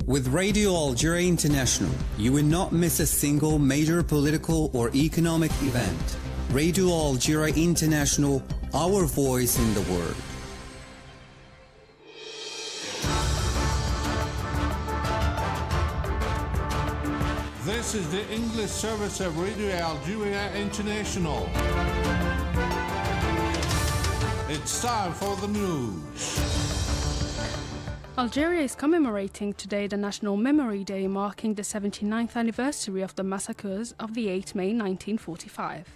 With Radio Algeria International, you will not miss a single major political or economic event. Radio Algeria International, our voice in the world. This is the English service of Radio Algeria International. It's time for the news. Algeria is commemorating today the National Memory Day, marking the 79th anniversary of the massacres of the 8th May 1945.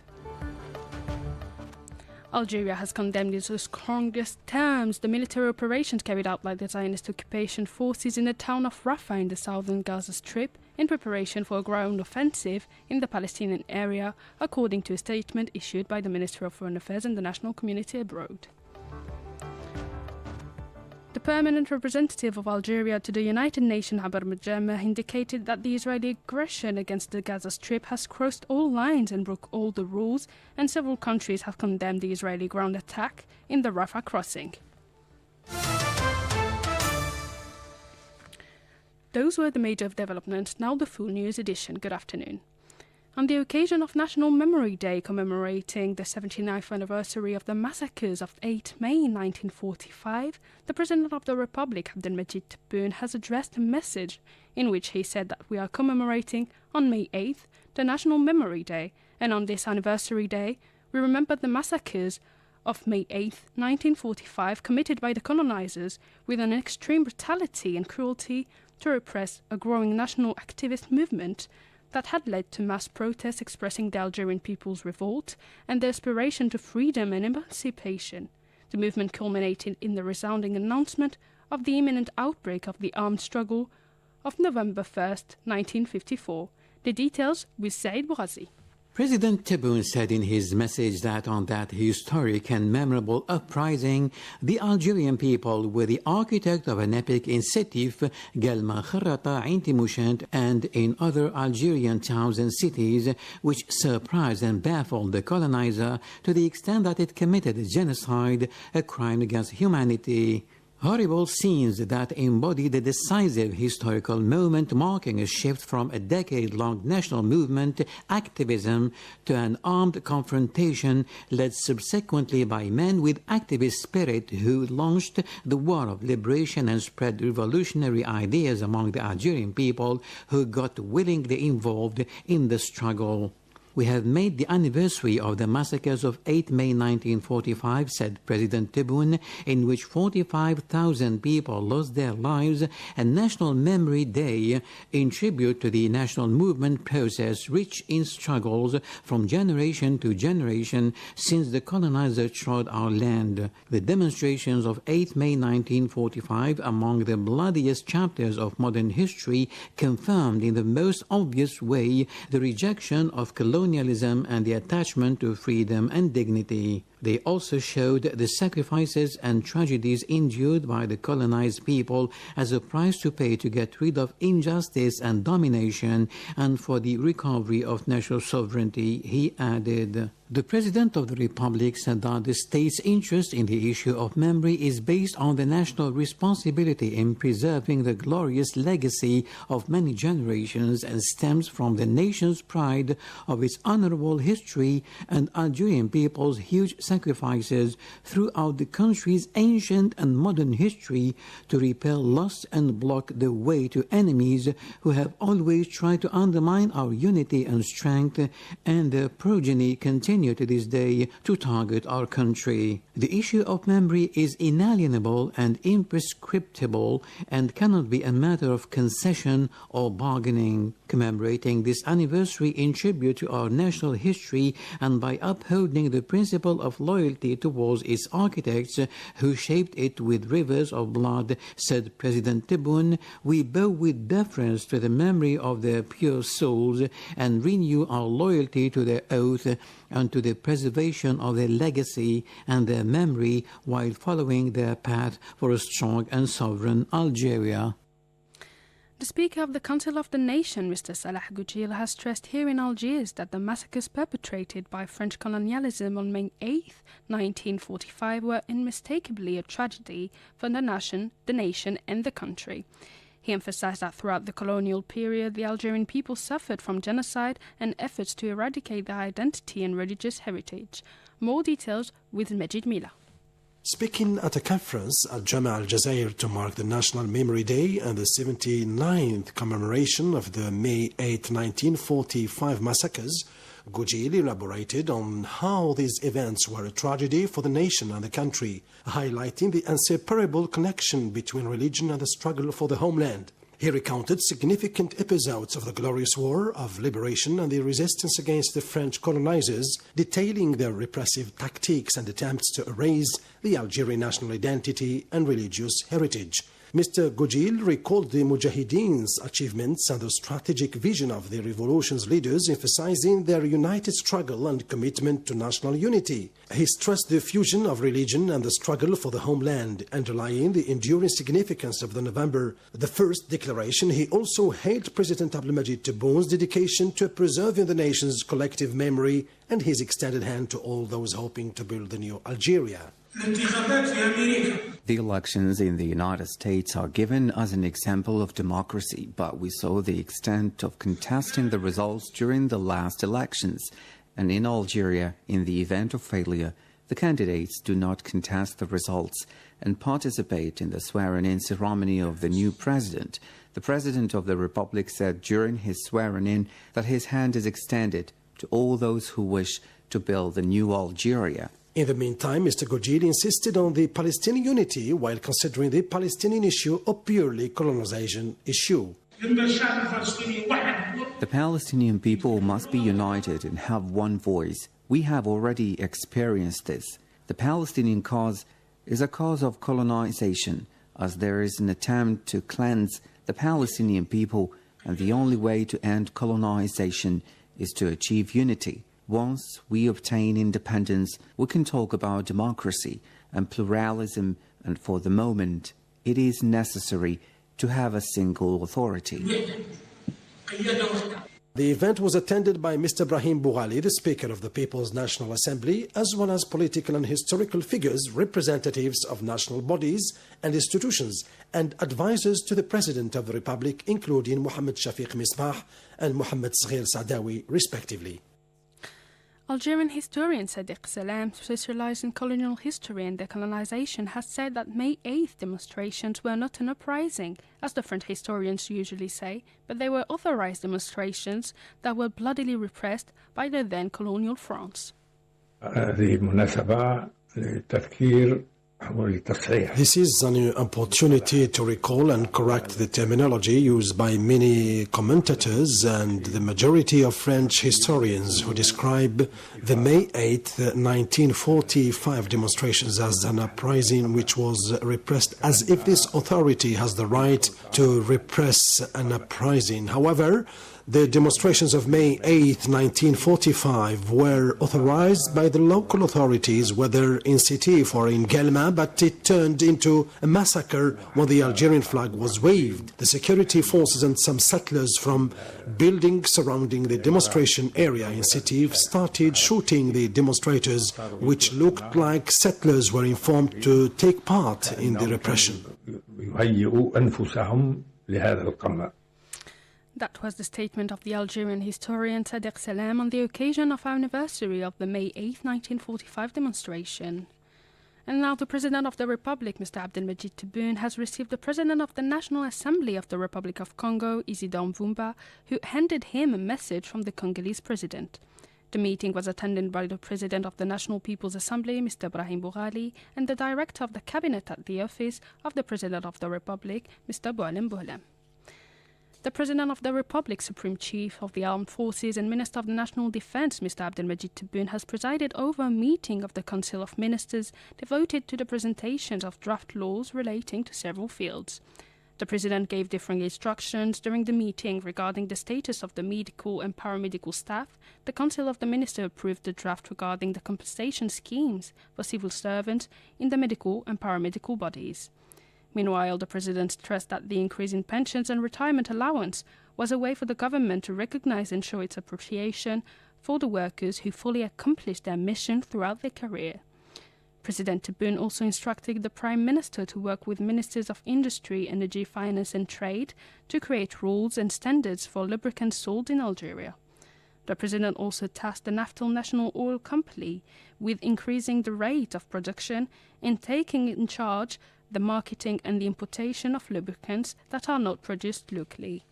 Algeria has condemned in the strongest terms the military operations carried out by the Zionist occupation forces in the town of Rafah in the southern Gaza Strip in preparation for a ground offensive in the Palestinian area, according to a statement issued by the Minister of Foreign Affairs and the national community abroad. The permanent representative of Algeria to the United Nations, Haber Majama, indicated that the Israeli aggression against the Gaza Strip has crossed all lines and broke all the rules, and several countries have condemned the Israeli ground attack in the Rafah crossing. Those were the major developments. Now the full news edition. Good afternoon. On the occasion of National Memory Day, commemorating the 79th anniversary of the massacres of 8 May 1945, the President of the Republic, Abdelmajid Tebboune, has addressed a message in which he said that we are commemorating on May 8th the National Memory Day, and on this anniversary day, we remember the massacres of May 8th, 1945, committed by the colonizers with an extreme brutality and cruelty to repress a growing national activist movement that had led to mass protests expressing the Algerian people's revolt and their aspiration to freedom and emancipation. The movement culminated in the resounding announcement of the imminent outbreak of the armed struggle of November 1st, 1954. The details with Said Bouazi. President Tebboune said in his message that on that historic and memorable uprising, the Algerian people were the architect of an epic in Sétif, Guelma Kharrata, Ain Timouchent, and in other Algerian towns and cities, which surprised and baffled the colonizer to the extent that it committed a genocide, a crime against humanity. Horrible scenes that embodied a decisive historical moment, marking a shift from a decade-long national movement activism to an armed confrontation led subsequently by men with activist spirit who launched the war of liberation and spread revolutionary ideas among the Algerian people who got willingly involved in the struggle. We have made the anniversary of the massacres of 8 May 1945, said President Tebboune, in which 45,000 people lost their lives, a National Memory Day in tribute to the national movement process rich in struggles from generation to generation since the colonizer trod our land. The demonstrations of 8 May 1945, among the bloodiest chapters of modern history, confirmed in the most obvious way the rejection of colonialism and the attachment to freedom and dignity. They also showed the sacrifices and tragedies endured by the colonized people as a price to pay to get rid of injustice and domination and for the recovery of national sovereignty, he added. The President of the Republic said that the state's interest in the issue of memory is based on the national responsibility in preserving the glorious legacy of many generations and stems from the nation's pride of its honorable history and Algerian people's huge sacrifices throughout the country's ancient and modern history to repel lust and block the way to enemies who have always tried to undermine our unity and strength, and their progeny continue to this day to target our country. The issue of memory is inalienable and imprescriptible and cannot be a matter of concession or bargaining. Commemorating this anniversary in tribute to our national history and by upholding the principle of loyalty towards its architects who shaped it with rivers of blood, said President Tebboune, we bow with deference to the memory of their pure souls and renew our loyalty to their oath and to the preservation of their legacy and their memory while following their path for a strong and sovereign Algeria. The Speaker of the Council of the Nation, Mr. Salah Gouchil, has stressed here in Algiers that the massacres perpetrated by French colonialism on May 8, 1945 were unmistakably a tragedy for the nation and the country. He emphasized that throughout the colonial period, the Algerian people suffered from genocide and efforts to eradicate their identity and religious heritage. More details with Majid Mila. Speaking at a conference at Jama Al Jazair to mark the National Memory Day and the 79th commemoration of the May 8, 1945 massacres, Goujil elaborated on how these events were a tragedy for the nation and the country, highlighting the inseparable connection between religion and the struggle for the homeland. He recounted significant episodes of the glorious war of liberation and the resistance against the French colonizers, detailing their repressive tactics and attempts to erase the Algerian national identity and religious heritage. Mr. Goujil recalled the Mujahideen's achievements and the strategic vision of the revolution's leaders, emphasizing their united struggle and commitment to national unity. He stressed the fusion of religion and the struggle for the homeland, underlying the enduring significance of the November the 1st declaration. He also hailed President Abdelmadjid Tebboun's dedication to preserving the nation's collective memory and his extended hand to all those hoping to build the new Algeria. The elections in the United States are given as an example of democracy, but we saw the extent of contesting the results during the last elections. And in Algeria, in the event of failure, the candidates do not contest the results and participate in the swearing-in ceremony of the new president. The President of the Republic said during his swearing-in that his hand is extended to all those who wish to build a new Algeria. In the meantime, Mr. Goujil insisted on the Palestinian unity while considering the Palestinian issue a purely colonization issue. The Palestinian people must be united and have one voice. We have already experienced this. The Palestinian cause is a cause of colonization, as there is an attempt to cleanse the Palestinian people, and the only way to end colonization is to achieve unity. Once we obtain independence, we can talk about democracy and pluralism, and for the moment, it is necessary to have a single authority. The event was attended by Mr. Brahim Boughali, the Speaker of the People's National Assembly, as well as political and historical figures, representatives of national bodies and institutions, and advisors to the President of the Republic, including Mohammed Shafiq Misbah and Mohammed Saghir Sadawi, respectively. Algerian historian Sadiq Salam, specialized in colonial history and decolonization, has said that May 8th demonstrations were not an uprising, as different historians usually say, but they were authorized demonstrations that were bloodily repressed by the then colonial France. This is an opportunity to recall and correct the terminology used by many commentators and the majority of French historians who describe the May 8, 1945 demonstrations as an uprising which was repressed, as if this authority has the right to repress an uprising. However, the demonstrations of May 8, 1945 were authorized by the local authorities, whether in Sétif or in Guelma, but it turned into a massacre when the Algerian flag was waved. The security forces and some settlers from buildings surrounding the demonstration area in Sétif started shooting the demonstrators, which looked like settlers were informed to take part in the repression. That was the statement of the Algerian historian Sadiq Salam on the occasion of our anniversary of the May 8, 1945 demonstration. And now the President of the Republic, Mr. Abdelmadjid Tebboune, has received the President of the National Assembly of the Republic of Congo, Isidore Mvumba, who handed him a message from the Congolese President. The meeting was attended by the President of the National People's Assembly, Mr. Brahim Boughali, and the Director of the Cabinet at the Office of the President of the Republic, Mr. Boualem Bouhlem. The President of the Republic, Supreme Chief of the Armed Forces and Minister of the National Defense, Mr. Abdelmadjid Tebboune, has presided over a meeting of the Council of Ministers devoted to the presentations of draft laws relating to several fields. The President gave differing instructions during the meeting regarding the status of the medical and paramedical staff. The Council of the Ministers approved the draft regarding the compensation schemes for civil servants in the medical and paramedical bodies. Meanwhile, the President stressed that the increase in pensions and retirement allowance was a way for the government to recognize and show its appreciation for the workers who fully accomplished their mission throughout their career. President Tebboune also instructed the Prime Minister to work with Ministers of Industry, Energy, Finance and Trade to create rules and standards for lubricants sold in Algeria. The President also tasked the Naftal National Oil Company with increasing the rate of production and taking in charge the marketing and the importation of lubricants that are not produced locally.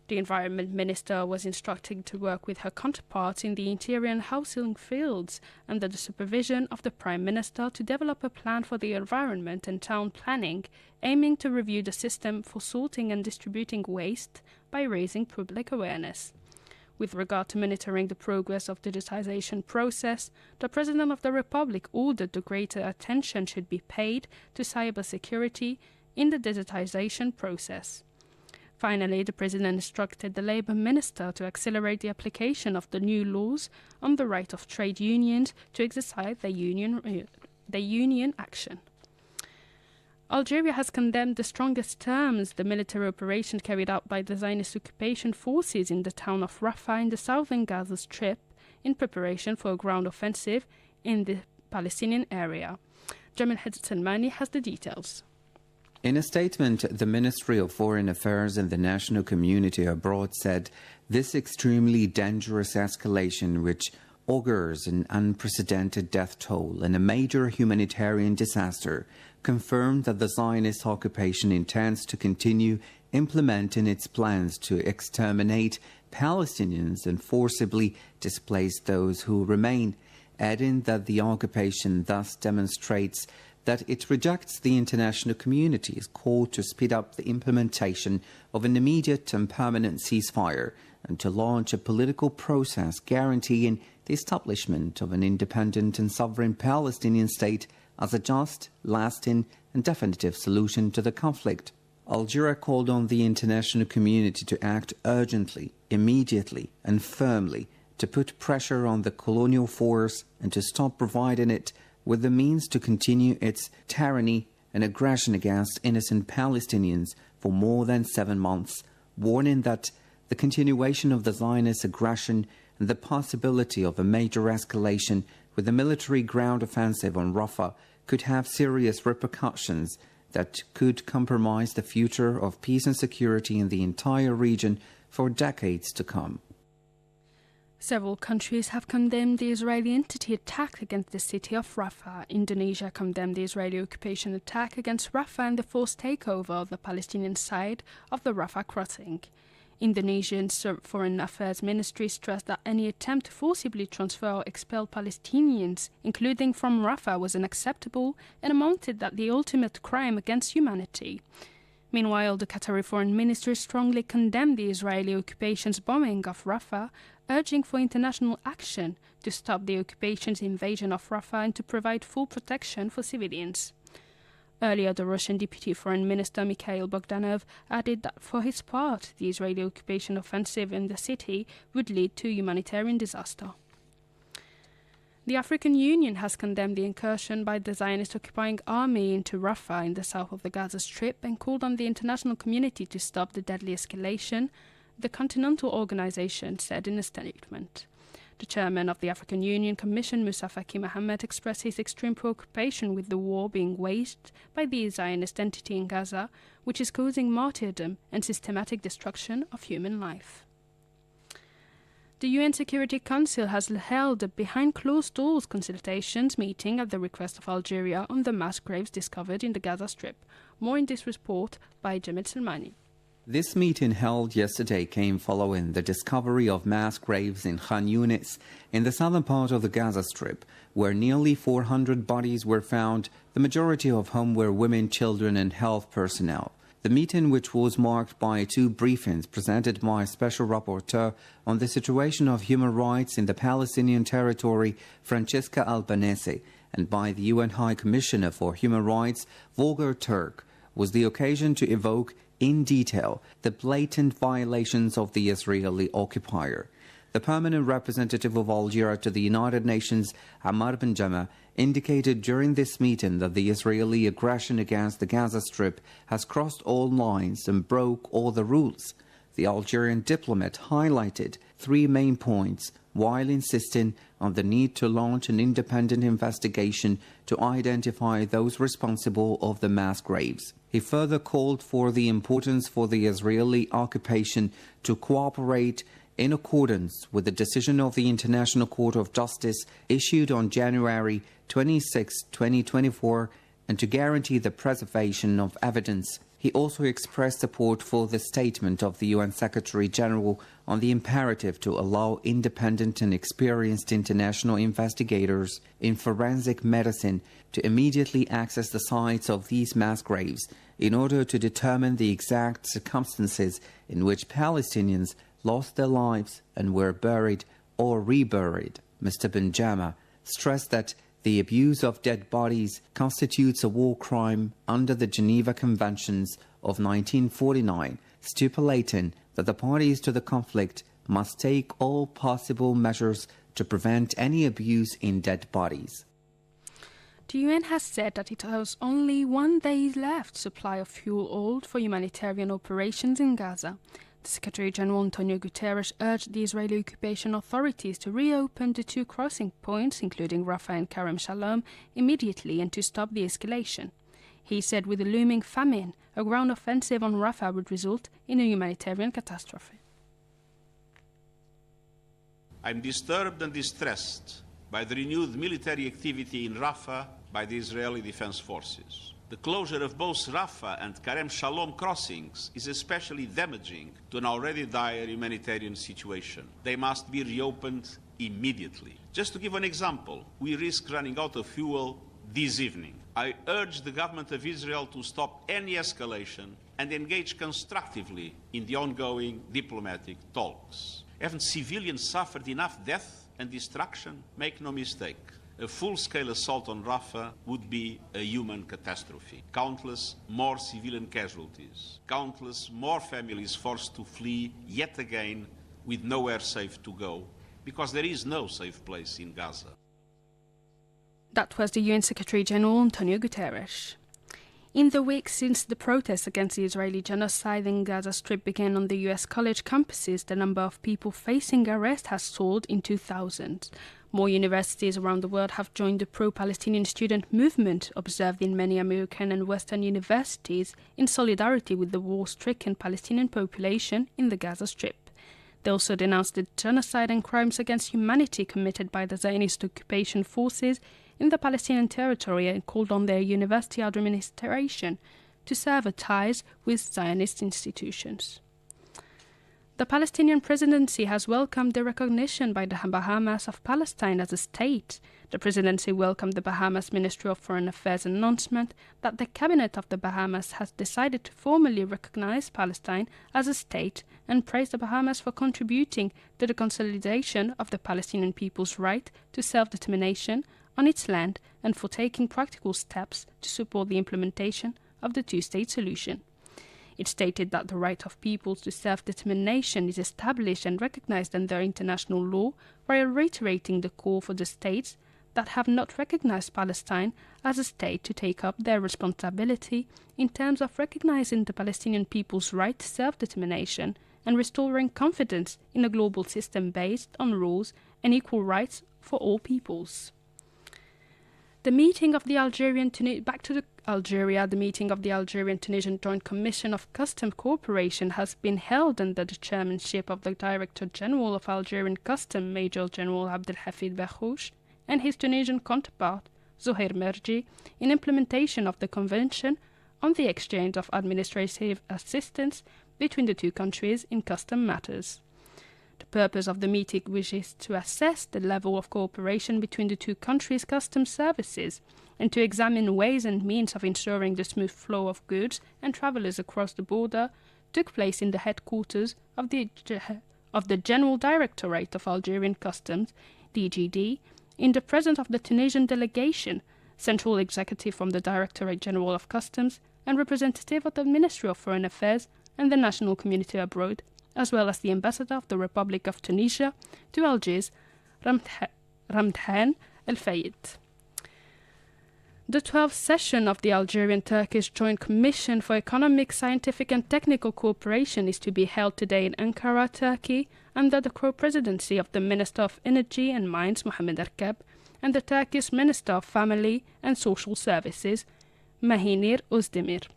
The Environment Minister was instructed to work with her counterparts in the interior and housing fields under the supervision of the Prime Minister to develop a plan for the environment and town planning, aiming to review the system for sorting and distributing waste by raising public awareness. With regard to monitoring the progress of the digitization process, the President of the Republic ordered that greater attention should be paid to cybersecurity in the digitization process. Finally, the President instructed the Labour Minister to accelerate the application of the new laws on the right of trade unions to exercise their union action. Algeria has condemned the strongest terms the military operation carried out by the Zionist occupation forces in the town of Rafah in the southern Gaza Strip in preparation for a ground offensive in the Palestinian area. Jamal Salmani has the details. In a statement, the Ministry of Foreign Affairs and the national community abroad said this extremely dangerous escalation, which augurs an unprecedented death toll and a major humanitarian disaster, confirmed that the Zionist occupation intends to continue implementing its plans to exterminate Palestinians and forcibly displace those who remain, adding that the occupation thus demonstrates that it rejects the international community's call to speed up the implementation of an immediate and permanent ceasefire and to launch a political process guaranteeing the establishment of an independent and sovereign Palestinian state as a just, lasting and definitive solution to the conflict. Algeria called on the international community to act urgently, immediately and firmly to put pressure on the colonial force and to stop providing it with the means to continue its tyranny and aggression against innocent Palestinians for more than 7 months, warning that the continuation of the Zionist aggression and the possibility of a major escalation with a military ground offensive on Rafah could have serious repercussions that could compromise the future of peace and security in the entire region for decades to come. Several countries have condemned the Israeli entity attack against the city of Rafah. Indonesia condemned the Israeli occupation attack against Rafah and the forced takeover of the Palestinian side of the Rafah crossing. Indonesian Foreign Affairs Ministry stressed that any attempt to forcibly transfer or expel Palestinians, including from Rafah, was unacceptable and amounted that the ultimate crime against humanity. Meanwhile, the Qatari Foreign Ministry strongly condemned the Israeli occupation's bombing of Rafah, urging for international action to stop the occupation's invasion of Rafah and to provide full protection for civilians. Earlier, the Russian Deputy Foreign Minister Mikhail Bogdanov added that for his part, the Israeli occupation offensive in the city would lead to a humanitarian disaster. The African Union has condemned the incursion by the Zionist occupying army into Rafah in the south of the Gaza Strip and called on the international community to stop the deadly escalation, the Continental Organization said in a statement. The chairman of the African Union Commission, Moussa Faki Mohammed, expressed his extreme preoccupation with the war being waged by the Zionist entity in Gaza, which is causing martyrdom and systematic destruction of human life. The UN Security Council has held a behind-closed-doors consultations meeting at the request of Algeria on the mass graves discovered in the Gaza Strip. More in this report by Jamal Salmani. This meeting held yesterday came following the discovery of mass graves in Khan Yunis, in the southern part of the Gaza Strip, where nearly 400 bodies were found, the majority of whom were women, children and health personnel. The meeting, which was marked by 2 briefings presented by Special Rapporteur on the situation of human rights in the Palestinian territory, Francesca Albanese, and by the UN High Commissioner for Human Rights, Volker Turk, was the occasion to evoke in detail the blatant violations of the Israeli occupier. The permanent representative of Algeria to the United Nations, Ammar Benjama, indicated during this meeting that the Israeli aggression against the Gaza Strip has crossed all lines and broke all the rules. The Algerian diplomat highlighted 3 main points while insisting on the need to launch an independent investigation to identify those responsible of the mass graves. He further called for the importance for the Israeli occupation to cooperate in accordance with the decision of the International Court of Justice issued on January 26, 2024, and to guarantee the preservation of evidence. He also expressed support for the statement of the UN Secretary-General on the imperative to allow independent and experienced international investigators in forensic medicine to immediately access the sites of these mass graves in order to determine the exact circumstances in which Palestinians lost their lives and were buried or reburied. Mr. Benjama stressed that the abuse of dead bodies constitutes a war crime under the Geneva Conventions of 1949, stipulating that the parties to the conflict must take all possible measures to prevent any abuse in dead bodies. The UN has said that it has only 1 day left supply of fuel oil for humanitarian operations in Gaza. The Secretary-General Antonio Guterres urged the Israeli occupation authorities to reopen the 2 crossing points, including Rafah and Kerem Shalom, immediately and to stop the escalation. He said with the looming famine, a ground offensive on Rafah would result in a humanitarian catastrophe. I'm disturbed and distressed by the renewed military activity in Rafah by the Israeli Defense Forces. The closure of both Rafah and Kerem Shalom crossings is especially damaging to an already dire humanitarian situation. They must be reopened immediately. Just to give an example, we risk running out of fuel this evening. I urge the government of Israel to stop any escalation and engage constructively in the ongoing diplomatic talks. Haven't civilians suffered enough death and destruction? Make no mistake. A full-scale assault on Rafah would be a human catastrophe. Countless more civilian casualties. Countless more families forced to flee yet again with nowhere safe to go, because there is no safe place in Gaza. That was the UN Secretary-General Antonio Guterres. In the weeks since the protests against the Israeli genocide in Gaza Strip began on the US college campuses, the number of people facing arrest has soared into thousands. More universities around the world have joined the pro-Palestinian student movement observed in many American and Western universities in solidarity with the war-stricken Palestinian population in the Gaza Strip. They also denounced the genocide and crimes against humanity committed by the Zionist occupation forces in the Palestinian territory and called on their university administration to sever ties with Zionist institutions. The Palestinian presidency has welcomed the recognition by the Bahamas of Palestine as a state. The presidency welcomed the Bahamas Ministry of Foreign Affairs announcement that the cabinet of the Bahamas has decided to formally recognize Palestine as a state and praised the Bahamas for contributing to the consolidation of the Palestinian people's right to self-determination on its land and for taking practical steps to support the implementation of the two-state solution. It stated that the right of peoples to self-determination is established and recognized under international law, while reiterating the call for the states that have not recognized Palestine as a state to take up their responsibility in terms of recognizing the Palestinian people's right to self-determination and restoring confidence in a global system based on rules and equal rights for all peoples. The meeting of the the meeting of the Algerian-Tunisian Joint Commission of Custom Cooperation has been held under the chairmanship of the Director General of Algerian Custom, Major General Abdelhafid Bakhouch, and his Tunisian counterpart, Zohair Merji, in implementation of the Convention on the exchange of administrative assistance between the two countries in custom matters. The purpose of the meeting wishes to assess the level of cooperation between the two countries' customs services and to examine ways and means of ensuring the smooth flow of goods and travelers across the border took place in the headquarters of the General Directorate of Algerian Customs, DGD, in the presence of the Tunisian delegation, central executive from the Directorate General of Customs, and representative of the Ministry of Foreign Affairs and the national community abroad, as well as the ambassador of the Republic of Tunisia to Algiers, Ramdhan El Fayed. The 12th session of the Algerian-Turkish Joint Commission for Economic, Scientific and Technical Cooperation is to be held today in Ankara, Turkey, under the co-presidency of the Minister of Energy and Mines, Mohamed Erkeb, and the Turkish Minister of Family and Social Services, Mahinir Özdemir.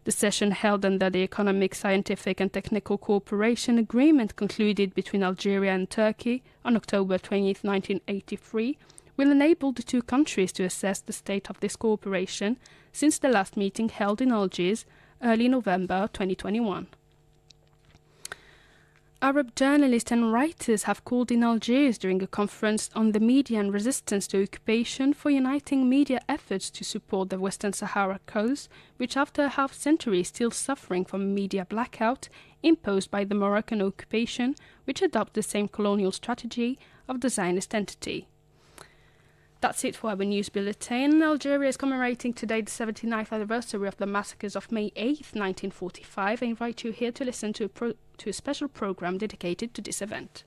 The session held under the Economic, Scientific and Technical Cooperation Agreement concluded between Algeria and Turkey on October 20, 1983, will enable the two countries to assess the state of this cooperation since the last meeting held in Algiers early November 2021. Arab journalists and writers have called in Algiers during a conference on the media and resistance to occupation for uniting media efforts to support the Western Sahara cause, which after a half-century is still suffering from a media blackout imposed by the Moroccan occupation, which adopts the same colonial strategy of the Zionist entity. That's it for our news bulletin. Algeria is commemorating today the 79th anniversary of the massacres of May 8, 1945. I invite you here to listen to a special program dedicated to this event.